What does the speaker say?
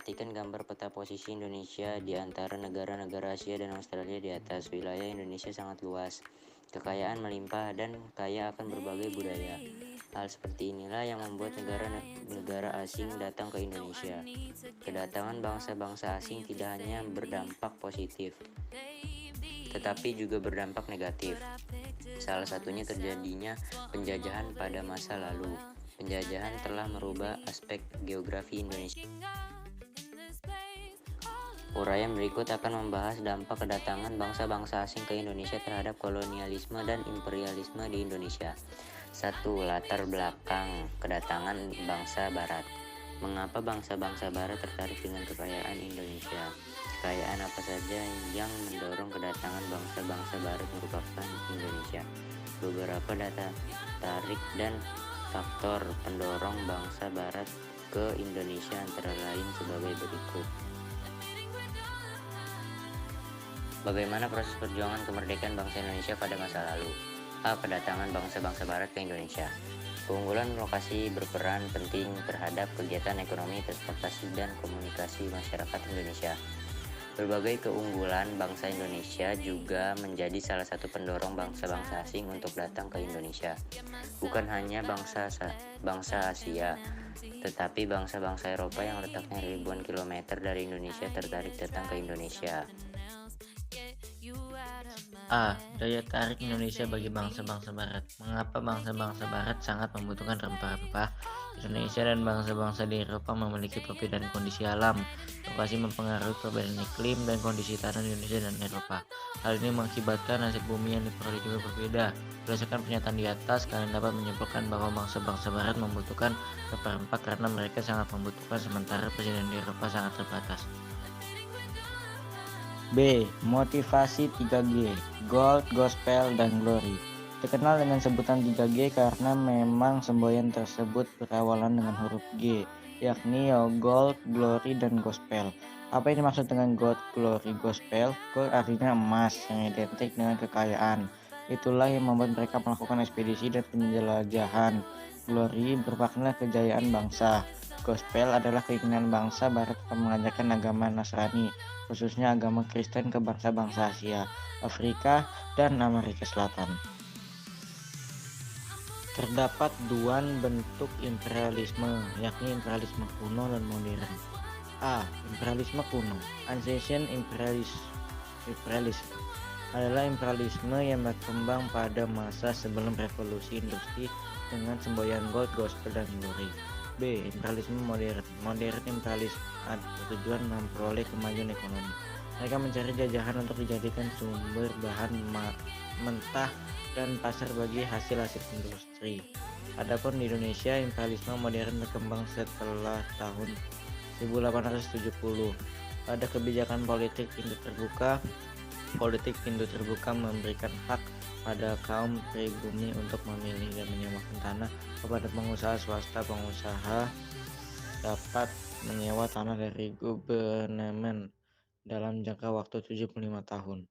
Perhatikan gambar peta posisi Indonesia di antara negara-negara Asia dan Australia di atas. Wilayah Indonesia sangat luas, kekayaan melimpah, dan kaya akan berbagai budaya. Hal seperti inilah yang membuat negara asing datang ke Indonesia. Kedatangan bangsa-bangsa asing tidak hanya berdampak positif, tetapi juga berdampak negatif. Salah satunya terjadinya penjajahan pada masa lalu. Penjajahan telah merubah aspek geografi Indonesia. Uraian berikut akan membahas dampak kedatangan bangsa-bangsa asing ke Indonesia terhadap kolonialisme dan imperialisme di Indonesia. 1. Latar belakang kedatangan bangsa Barat. Mengapa bangsa-bangsa Barat tertarik dengan kekayaan Indonesia? Kekayaan apa saja yang mendorong kedatangan bangsa-bangsa Barat merupakan Indonesia? Beberapa data tarik dan faktor pendorong bangsa Barat ke Indonesia antara lain sebagai berikut. Bagaimana proses perjuangan kemerdekaan bangsa Indonesia pada masa lalu? A. Kedatangan bangsa-bangsa Barat ke Indonesia. Keunggulan lokasi berperan penting terhadap kegiatan ekonomi, transportasi, dan komunikasi masyarakat Indonesia. Berbagai keunggulan bangsa Indonesia juga menjadi salah satu pendorong bangsa-bangsa asing untuk datang ke Indonesia. Bukan hanya bangsa Asia, tetapi bangsa-bangsa Eropa yang letaknya ribuan kilometer dari Indonesia tertarik datang ke Indonesia. A. Daya tarik Indonesia bagi bangsa-bangsa Barat. Mengapa bangsa-bangsa Barat sangat membutuhkan rempah-rempah? Indonesia dan bangsa-bangsa di Eropa memiliki perbedaan kondisi alam. Lokasi mempengaruhi perbedaan iklim dan kondisi tanah Indonesia dan Eropa. Hal ini mengakibatkan hasil bumi yang diperoleh juga berbeda. Berdasarkan pernyataan di atas, kalian dapat menyimpulkan bahwa bangsa-bangsa Barat membutuhkan rempah-rempah karena mereka sangat membutuhkan, sementara presiden di Eropa sangat terbatas. B. Motivasi 3G, Gold, Gospel, dan Glory. Terkenal dengan sebutan 3G karena memang semboyan tersebut berawalan dengan huruf G, yakni Gold, Glory, dan Gospel. Apa yang dimaksud dengan Gold, Glory, Gospel? Gold artinya emas, yang identik dengan kekayaan. Itulah yang membuat mereka melakukan ekspedisi dan penjelajahan. Glory bermakna kejayaan bangsa. Gospel adalah keinginan bangsa Barat untuk mengajarkan agama Nasrani, khususnya agama Kristen ke bangsa-bangsa Asia, Afrika, dan Amerika Selatan. Terdapat dua bentuk imperialisme, yakni imperialisme kuno dan modern. A. Imperialisme kuno. Ancient imperialism adalah imperialisme yang berkembang pada masa sebelum revolusi industri dengan semboyan gold, gospel, dan glory. B. Imperialisme modern. Modern imperialisme bertujuan memperoleh kemajuan ekonomi. Mereka mencari jajahan untuk dijadikan sumber bahan mentah dan pasar bagi hasil-hasil industri. Adapun di Indonesia, imperialisme modern berkembang setelah tahun 1870. Pada kebijakan politik pintu terbuka memberikan hak pada kaum pribumi untuk memilih dan menyewakan tanah kepada pengusaha swasta. Pengusaha dapat menyewa tanah dari gubernemen dalam jangka waktu 75 tahun.